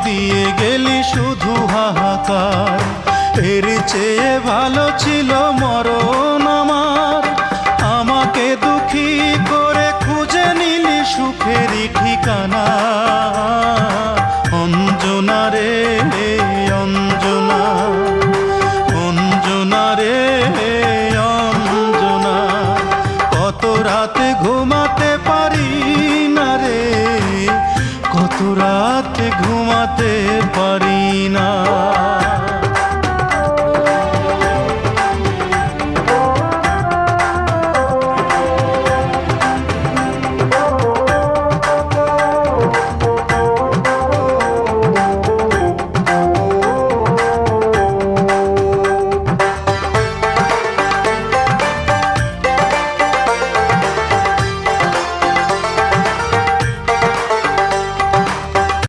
দিয়ে গেলি শুধু হাহাকার। এর চেয়ে ভালো ছিল মরণ আমার, আমাকে দুঃখী করে খুঁজে নিলি সুখেরই ঠিকানা। অঞ্জনা রে অঞ্জনা, অঞ্জনা রে অঞ্জনা, কত রাতে ঘুমাতে পারি না রে, কত রাতে ঘুমাতে পারি না।